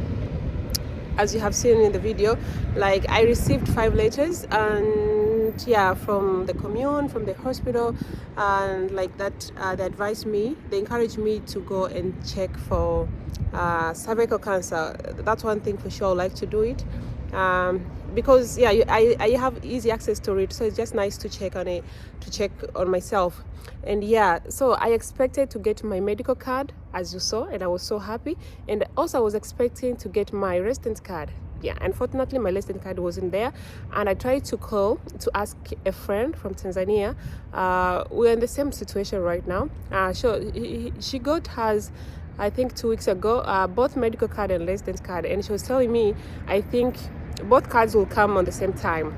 as you have seen in the video, like I received 5 letters, and yeah, from the commune, from the hospital, and like that they advised me, they encouraged me to go and check for cervical cancer. That's one thing for sure. I like to do it because yeah, I have easy access to it, so it's just nice to check on it, to check on myself. And yeah, so I expected to get my medical card, as you saw, and I was so happy. And also I was expecting to get my resident card. Yeah, unfortunately my resident card wasn't there, and I tried to call to ask a friend from Tanzania. We're in the same situation right now. She got hers, I think 2 weeks ago, both medical card and resident card, and she was telling me I think both cards will come on the same time.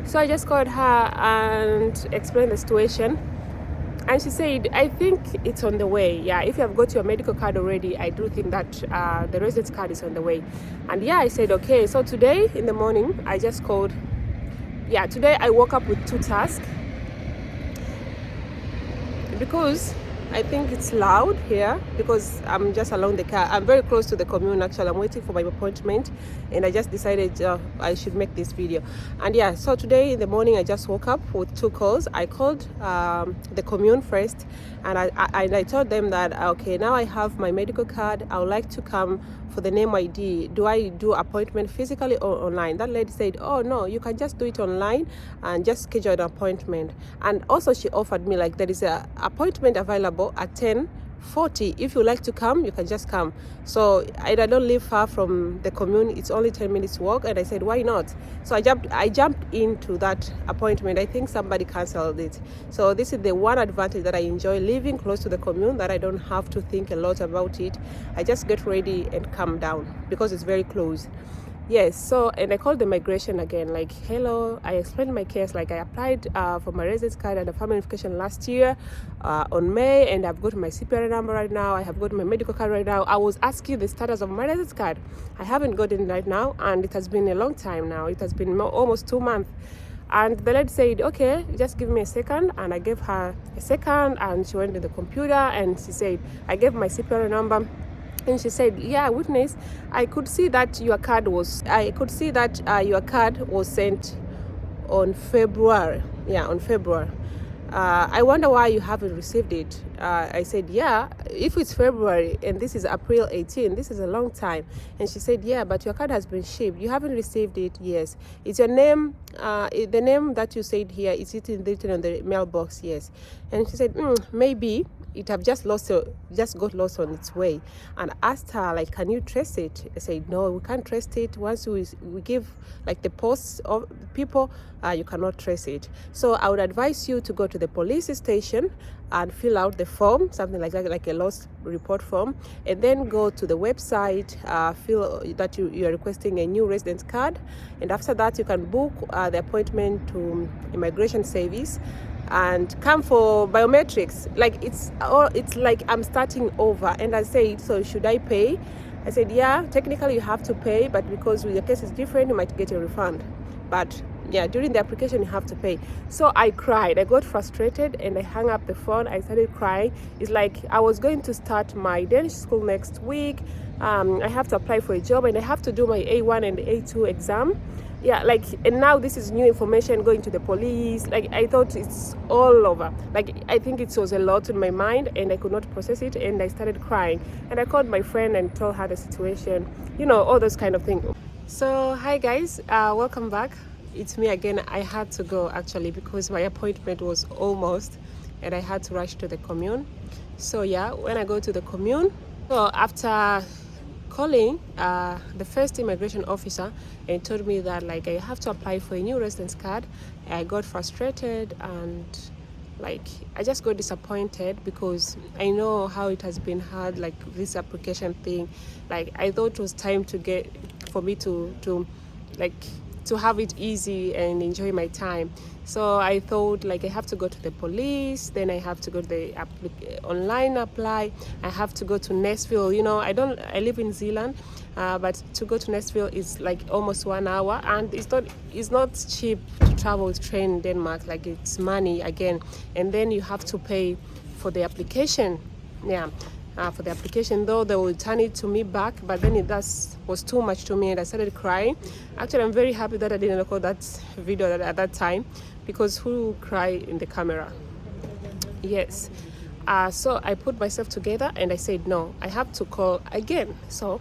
So I just called her and explained the situation, and she said, I think it's on the way. Yeah, if you have got your medical card already, I do think that the residence card is on the way. And yeah, I said, okay. So today in the morning, I just called. Yeah, today I woke up with 2 tasks because I think it's loud here because I'm just along the car. I'm very close to the commune actually. I'm waiting for my appointment, and I just decided I should make this video. And yeah, so today in the morning I just woke up with 2 calls. I called the commune first, and I told them that okay, now I have my medical card. I would like to come for the name ID. Do I do appointment physically or online? That lady said, oh no, you can just do it online and just schedule an appointment. And also she offered me like there is a appointment available at 10:40. If you like to come, you can just come. So I don't live far from the commune. It's only 10 minutes walk, and I said, why not? So I jumped into that appointment. I think somebody canceled it. So this is the one advantage that I enjoy, living close to the commune, that I don't have to think a lot about it. I just get ready and come down because it's very close. Yes, so, and I called the migration again, like, hello, I explained my case, like I applied for my residence card and the family unification last year on May, and I've got my CPR number right now, I have got my medical card right now. I was asking the status of my residence card. I haven't gotten it right now, and it has been a long time now. It has been almost 2 months. And the lady said, okay, just give me a second. And I gave her a second, and she went to the computer, and she said, I gave my CPR number. And she said, yeah, witness, I could see that your card was sent on February. Yeah, on February. I wonder why you haven't received it. I said, yeah, if it's February and this is April 18, this is a long time. And she said, yeah, but your card has been shipped. You haven't received it. Yes. It's your name. The name that you said here, is it written on the mailbox? Yes. And she said, maybe it have just got lost on its way. And I asked her, like, can you trace it? I said, no, we can't trace it. Once we give like the posts of people, you cannot trace it. So I would advise you to go to the police station and fill out the form, something like that, like a lost report form, and then go to the website, feel that you are requesting a new residence card, and after that you can book the appointment to immigration service and come for biometrics. Like it's like I'm starting over. And I said, so should I pay? I said, yeah, technically you have to pay, but because your case is different, you might get a refund. But yeah, during the application you have to pay. So I cried. I got frustrated and I hung up the phone. I started crying. It's like I was going to start my Danish school next week. I have to apply for a job, and I have to do my A1 and A2 exam. Yeah, like, and now this is new information going to the police. Like, I thought it's all over. Like, I think it was a lot in my mind, and I could not process it, and I started crying. And I called my friend and told her the situation, you know, all those kind of things. So hi guys, welcome back. It's me again. I had to go actually because my appointment was almost, and I had to rush to the commune. So yeah, when I go to the commune, so after calling the first immigration officer, and told me that like I have to apply for a new residence card, I got frustrated and like I just got disappointed because I know how it has been hard, like this application thing. Like I thought it was time for me to have it easy and enjoy my time. So I thought like I have to go to the police, then I have to go to the online apply, I have to go to Nashville. You know, I live in Zealand, but to go to Nashville is like almost 1 hour, and it's not cheap to travel with train in Denmark. Like it's money again, and then you have to pay for the application. Yeah. For the application, though they will return it to me back, but then it was too much to me and I started crying. Actually, I'm very happy that I didn't record that video at that time, because who will cry in the camera? Yes. So I put myself together and I said, no, I have to call again. So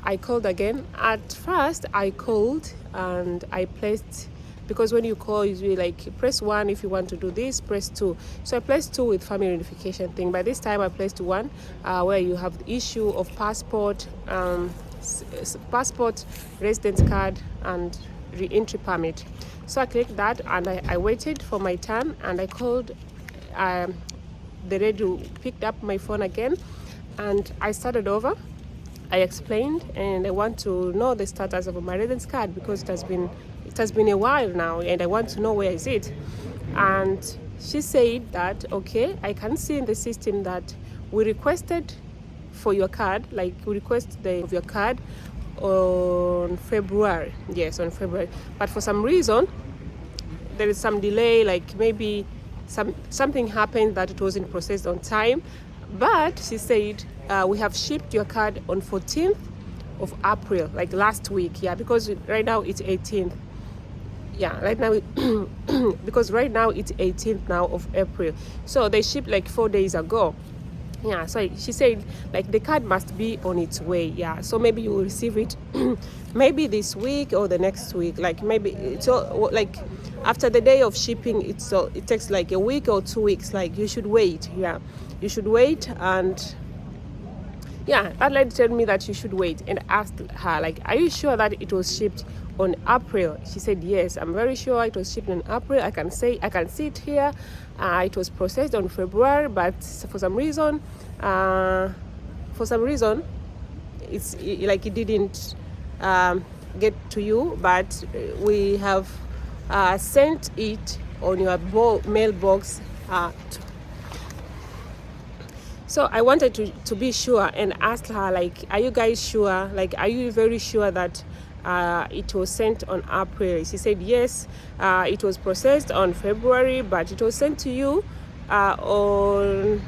I called again. At first I called and I placed, because when you call, usually like press 1 if you want to do this, press 2. So I placed 2 with family reunification thing. By this time I placed 1 where you have the issue of passport, passport, residence card, and re-entry permit. So I clicked that, and I waited for my turn, and I called the lady who picked up my phone again, and I started over. I explained, and I want to know the status of my residence card because it has been a while now, and I want to know where is it. And she said that, okay, I can see in the system that we requested for your card, like we request of your card on February. Yes, on February. But for some reason, there is some delay, like maybe something happened that it wasn't processed on time. But she said, we have shipped your card on 14th of April, like last week. Yeah, because right now it's 18th. Yeah, right now because right now it's 18th now of April. So they shipped like 4 days ago. Yeah, so she said like the card must be on its way. Yeah, so maybe you will receive it maybe this week or the next week. Like maybe it's all, like after the day of shipping, it takes like a week or 2 weeks. Like you should wait. Yeah, you should wait. And yeah, that lady told me that you should wait, and asked her like, are you sure that it was shipped on April? She said, yes, I'm very sure it was shipped in April. I can see it here. It was processed on February, but for some reason, it's like it didn't get to you. But we have sent it on your mailbox. So I wanted to be sure and asked her like, are you guys sure? Like, are you very sure that it was sent on April? She said, yes, it was processed on February, but it was sent to you on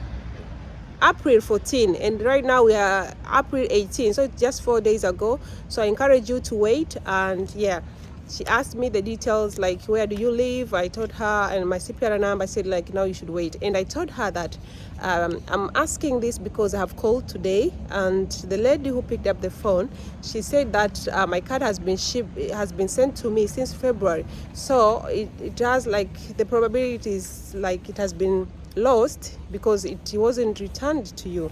April 14, and right now we are April 18, so just 4 days ago. So I encourage you to wait. And yeah, she asked me the details, like where do you live? I told her, and my CPR number. I said like, now you should wait. And I told her that I'm asking this because I have called today, and the lady who picked up the phone, she said that my card has been sent to me since February. So it has like the probability is like it has been lost because it wasn't returned to you.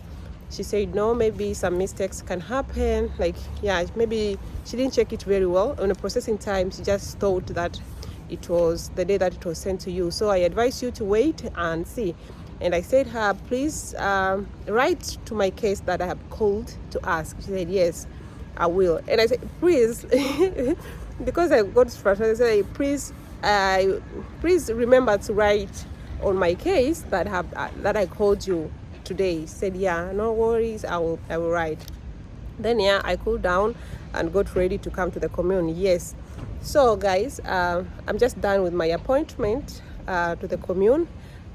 She said no, maybe some mistakes can happen, like yeah, maybe she didn't check it very well on the processing time. She just thought that it was the day that it was sent to you. So I advise you to wait and see. And I said her, please write to my case that I have called to ask. She said yes, I will. And I said please because I got frustrated, I said please remember to write on my case that I called you today. Said yeah, no worries, I will write. Then yeah, I cooled down and got ready to come to the commune. Yes, so guys, I'm just done with my appointment to the commune.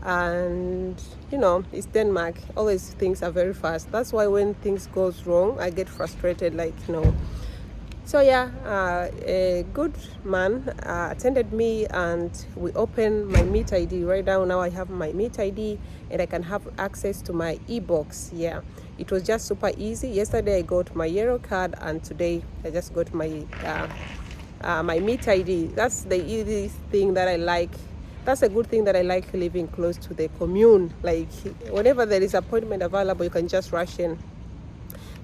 And you know, it's Denmark, always things are very fast. That's why when things goes wrong I get frustrated, like you know. So yeah, a good man attended me, and we opened my Meet ID. Right now I have my Meet ID, and I can have access to my e-box. Yeah, it was just super easy. Yesterday I got my yellow card, and today I just got my my Meet ID. That's the easy thing that I like. That's a good thing that I like, living close to the commune. Like whenever there is appointment available, you can just rush in.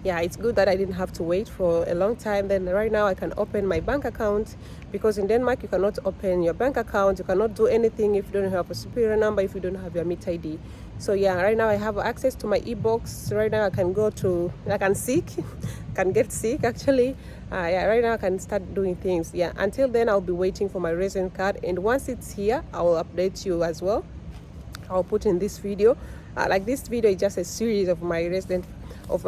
Yeah, it's good that I didn't have to wait for a long time. Then right now I can open my bank account, because in Denmark you cannot open your bank account, you cannot do anything if you don't have a superior number, if you don't have your Meet ID. So yeah, right now I have access to my e-box. Right now I can can get sick actually. Yeah, right now I can start doing things. Yeah, until then I'll be waiting for my resident card, and once it's here I will update you as well. I'll put in this video. Like this video is just a series of my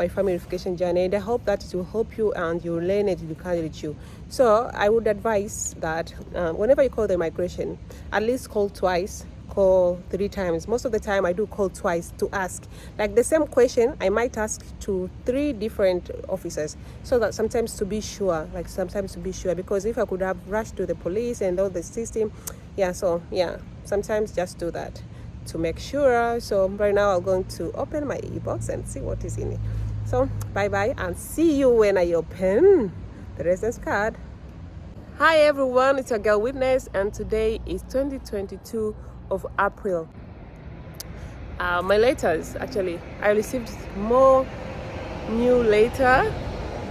family unification journey, and I hope that it will help you and you will learn it, it will encourage you. So I would advise that whenever you call the immigration, at least call twice, call 3 times. Most of the time I do call twice to ask, like the same question I might ask to 3 different officers, so that sometimes to be sure, because if I could have rushed to the police and all the system, yeah, so yeah, sometimes just do that to make sure. So right now I'm going to open my e-box and see what is in it. So bye bye, and see you when I open the residence card. Hi everyone, it's your girl Witness, and today is 2022 of April. My letters, actually I received more new letter.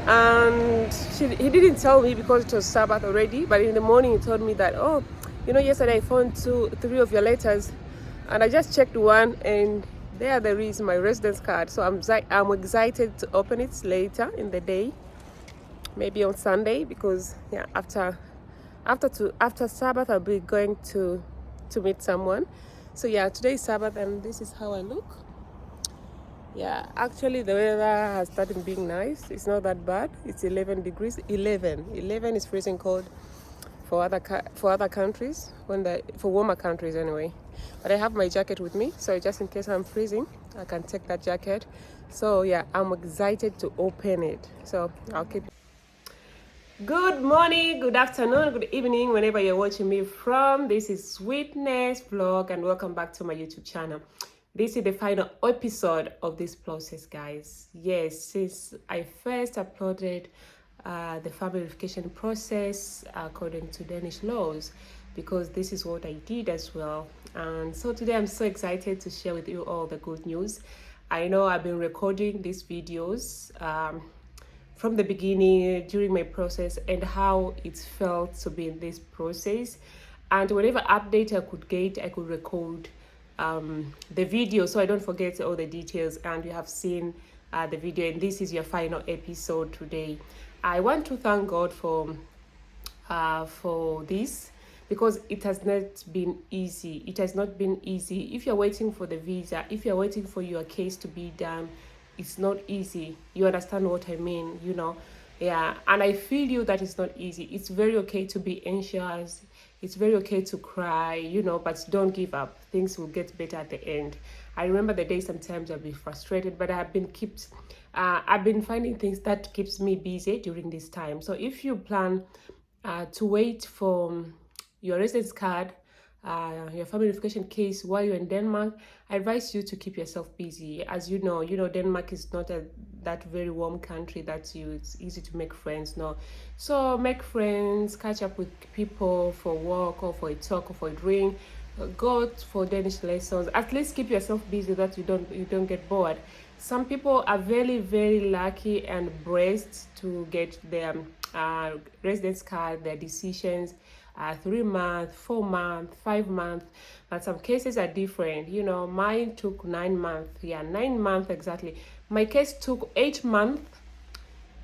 And he didn't tell me because it was Sabbath already, but in the morning he told me that, oh, yesterday I found 3 of your letters, and I just checked one, and there is my residence card. So I'm excited to open it later in the day, maybe on Sunday, because yeah, after Sabbath I'll be going to meet someone. So yeah, today is Sabbath, and this is how I look. Yeah, actually the weather has started being nice. It's not that bad. It's 11 degrees. 11 is freezing cold for other countries, for warmer countries anyway. But I have my jacket with me, so just in case I'm freezing, I can take that jacket. So yeah, I'm excited to open it. So I'll keep. Good morning, good afternoon, good evening, whenever you're watching me from. This is Sweetness Vlog, and welcome back to my YouTube channel. This is the final episode of this process, guys. Yes, since I first uploaded the family verification process according to Danish laws, because this is what I did as well. And so today I'm so excited to share with you all the good news. I know I've been recording these videos from the beginning during my process, and how it felt to be in this process, and whatever update I could get, I could record the video so I don't forget all the details. And you have seen the video, and this is your final episode today. I want to thank God for this, because it has not been easy. It has not been easy. If you're waiting for the visa, if you're waiting for your case to be done, it's not easy. You understand what I mean, Yeah, and I feel you that it's not easy. It's very okay to be anxious. It's very okay to cry, but don't give up. Things will get better at the end. I remember the day sometimes I'll be frustrated, but I've been finding things that keeps me busy during this time. So if you plan to wait for your residence card, your family verification case while you're in Denmark, I advise you to keep yourself busy. As you know, Denmark is not that very warm country that it's easy to make friends. No, so make friends, catch up with people for work or for a talk or for a drink. Go for Danish lessons. At least keep yourself busy, that you don't get bored. Some people are very, very lucky and blessed to get their residence card, their decisions 3 months, 4 months, 5 months, but some cases are different. Mine took 9 months. Yeah, 9 months exactly. My case took 8 months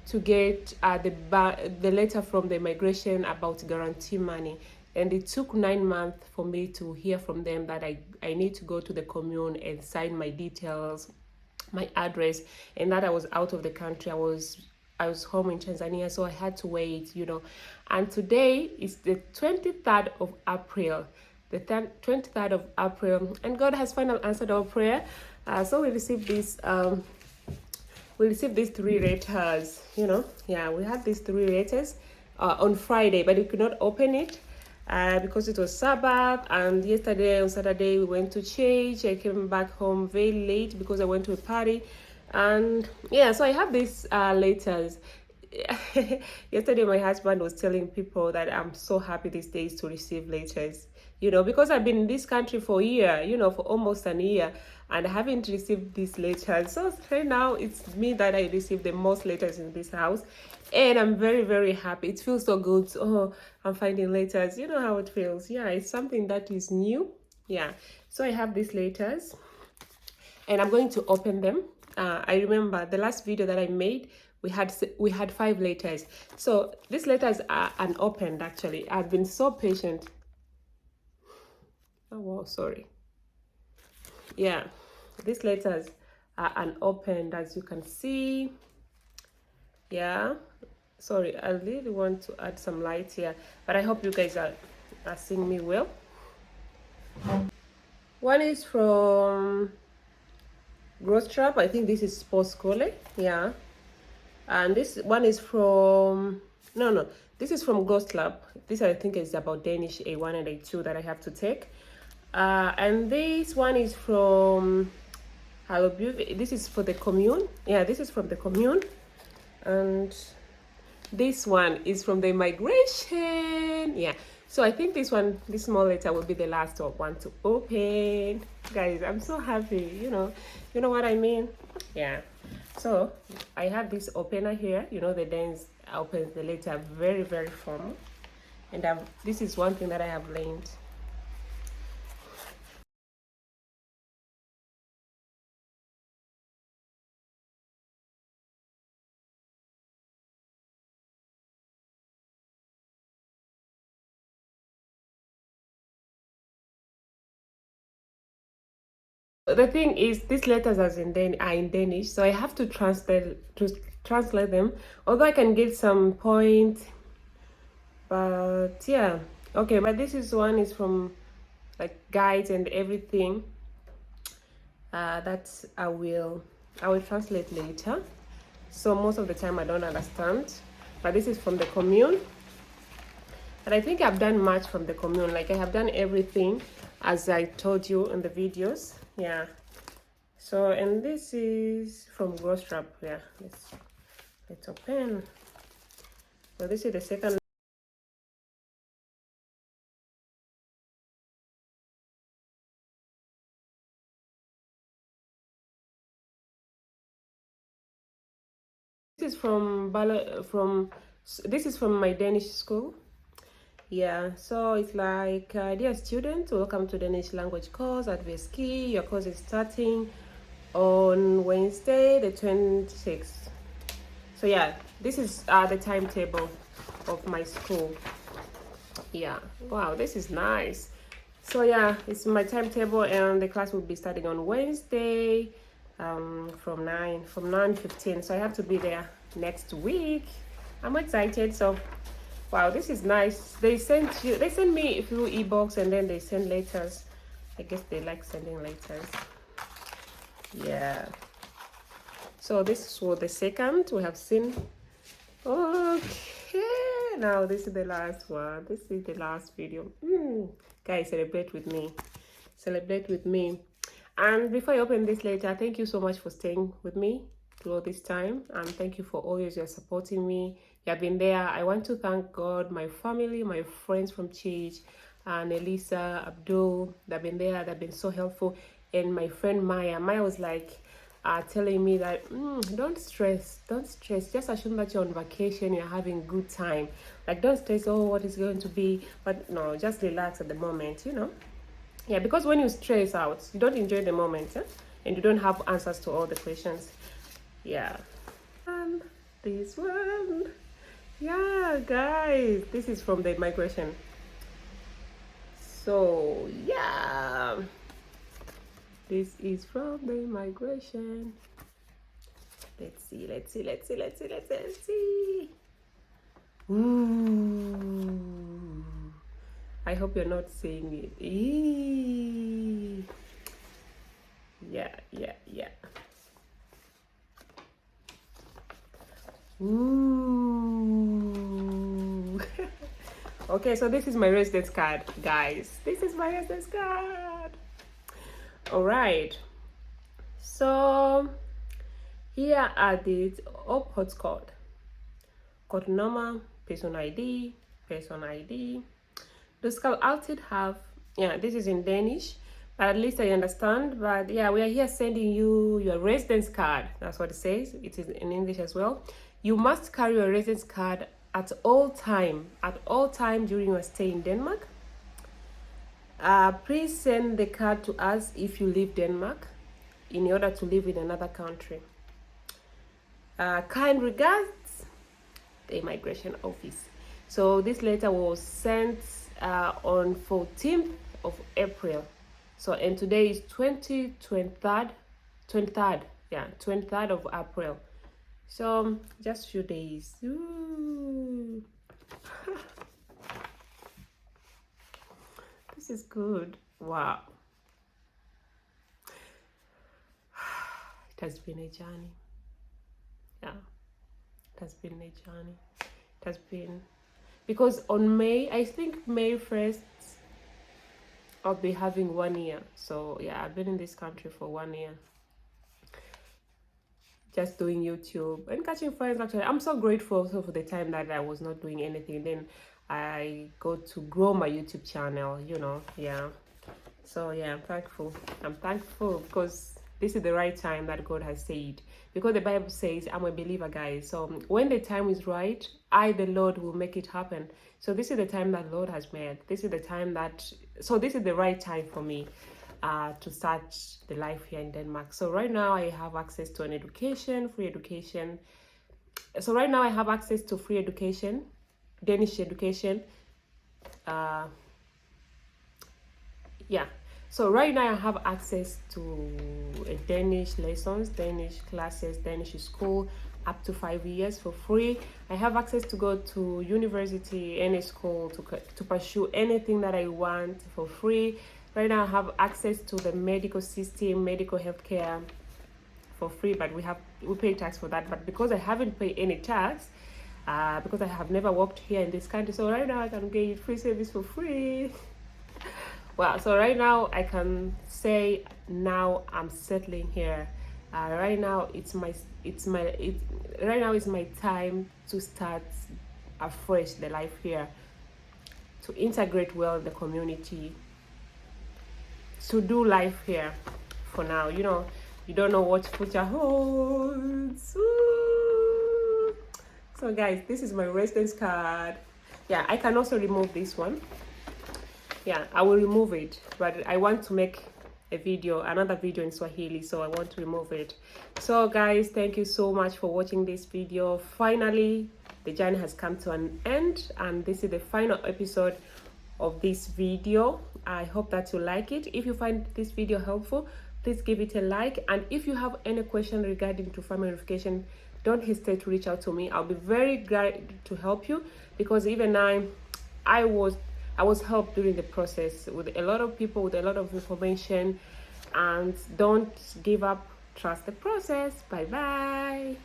to get the letter from the immigration about guarantee money, and it took 9 months for me to hear from them that I need to go to the commune and sign my details, my address, and that I was out of the country. I was home in Tanzania, so I had to wait, And today is the 23rd of April, and God has finally answered our prayer. So we received this. We received these 3 letters. Yeah, we had these 3 letters on Friday, but we could not open it because it was Sabbath. And yesterday on Saturday we went to church. I came back home very late because I went to a party. And yeah, so I have these letters. Yesterday my husband was telling people that I'm so happy these days to receive letters, because I've been in this country for a year, for almost a year, and I haven't received these letters. So right now it's me that I receive the most letters in this house, and I'm very, very happy. It feels so good. Oh, I'm finding letters. You know how it feels. Yeah, it's something that is new. Yeah, so I have these letters, and I'm going to open them. I remember the last video that I made, we had 5 letters. So these letters are unopened. Actually, I've been so patient. Oh wow, sorry. Yeah, these letters are unopened, as you can see. Yeah, sorry, I really want to add some light here, but I hope you guys are seeing me well. One is from Growth Trap. I think this is Sports Cole. Yeah, and this one is from this is from Ghost Lab. This I think is about Danish A1 and A2 that I have to take. And this one is from Hello Beauty. This is for the commune. Yeah, this is from the commune. And this one is from the immigration. Yeah, so I think this small letter will be the last one to open. Guys, I'm so happy. You know what I mean? Yeah. So I have this opener here, you know, the dents opens the letter very, very formal. And this is one thing that I have learned. The thing is, these letters are in Danish, so I have to translate them. Although I can get some point, but yeah, okay. But this is one is from like guides and everything. That I will translate later. So most of the time I don't understand, but this is from the commune. But I think I've done much from the commune. Like I have done everything as I told you in the videos. Yeah. So, and this is from Grostrap. Yeah, let's open. So this is the second. This is from this is from my Danish school. Yeah, so it's like, dear students, welcome to Danish language course at VSK. Your course is starting on Wednesday, the 26th. So yeah, this is the timetable of my school. Yeah, wow, this is nice. So yeah, it's my timetable, and the class will be starting on Wednesday, from 9:15. So I have to be there next week. I'm excited. So wow, this is nice. They send me through e-books, and then they send letters. I guess they like sending letters. Yeah. So this is for the second we have seen. Okay, now this is the last one. This is the last video. Guys, celebrate with me. Celebrate with me. And before I open this later, thank you so much for staying with me through this time, and thank you for always you're supporting me. You have been there. I want to thank God, my family, my friends from church, and Elisa, Abdul. They've been there. They've been so helpful. And my friend Maya. Maya was like, telling me that don't stress, just assume that you're on vacation, you're having good time. Like, don't stress, oh, what is going to be, but no, just relax at the moment, you know. Yeah, because when you stress out, you don't enjoy the moment, and you don't have answers to all the questions. Yeah. And this one, yeah, guys, this is from the migration. So yeah, this is from the migration. Let's see. Ooh. I hope you're not seeing it. Eee. Yeah. Ooh. Okay, so this is my residence card, guys. This is my residence card. All right. So here are the hotspot. Code number, person ID. The skal alltid have, yeah, this is in Danish, but at least I understand. But yeah, we are here sending you your residence card. That's what it says. It is in English as well. You must carry your residence card at all time during your stay in Denmark. Please send the card to us if you leave Denmark in order to live in another country. Kind regards, the immigration office. So this letter was sent on 14th of April. So, and today is 23rd, yeah, 23rd of April. So just few days. Ooh. This is good. Wow. It has been a journey. Yeah, it has been a journey. It has been, because on May, I think May 1st, I'll be having 1 year. So yeah, I've been in this country for 1 year, just doing YouTube and catching friends. Actually, I'm so grateful also for the time that I was not doing anything. Then I got to grow my YouTube channel, you know. Yeah. So yeah, I'm thankful because this is the right time that God has said, because the Bible says, I'm a believer, guys. So when the time is right, I, the Lord, will make it happen. So this is the time that the Lord has made. This is the time that, so this is the right time for me to start the life here in Denmark. So right now I have access to an education, free education. So right now I have access to free education, Danish education. Yeah, so right now I have access to a Danish lessons, Danish classes, Danish school up to 5 years for free. I have access to go to university, any school, to pursue anything that I want for free. Right now I have access to the medical system, medical healthcare for free, but we pay tax for that. But because I haven't paid any tax, because I have never worked here in this country, so right now I can get free service for free. Well, so right now I can say now I'm settling here. Right now right now is my time to start afresh the life here, to integrate well in the community, to do life here. For now, you know, you don't know what future holds. Ooh. So guys, this is my residence card. Yeah, I can also remove this one. Yeah, I will remove it, but I want to make another video in Swahili, so I want to remove it. So guys, thank you so much for watching this video. Finally, the journey has come to an end, and this is the final episode of this video. I hope that you like it. If you find this video helpful, please give it a like, and if you have any question regarding to family reunification, don't hesitate to reach out to me. I'll be very glad to help you, because even I was helped during the process with a lot of people, with a lot of information. And don't give up, trust the process. Bye bye.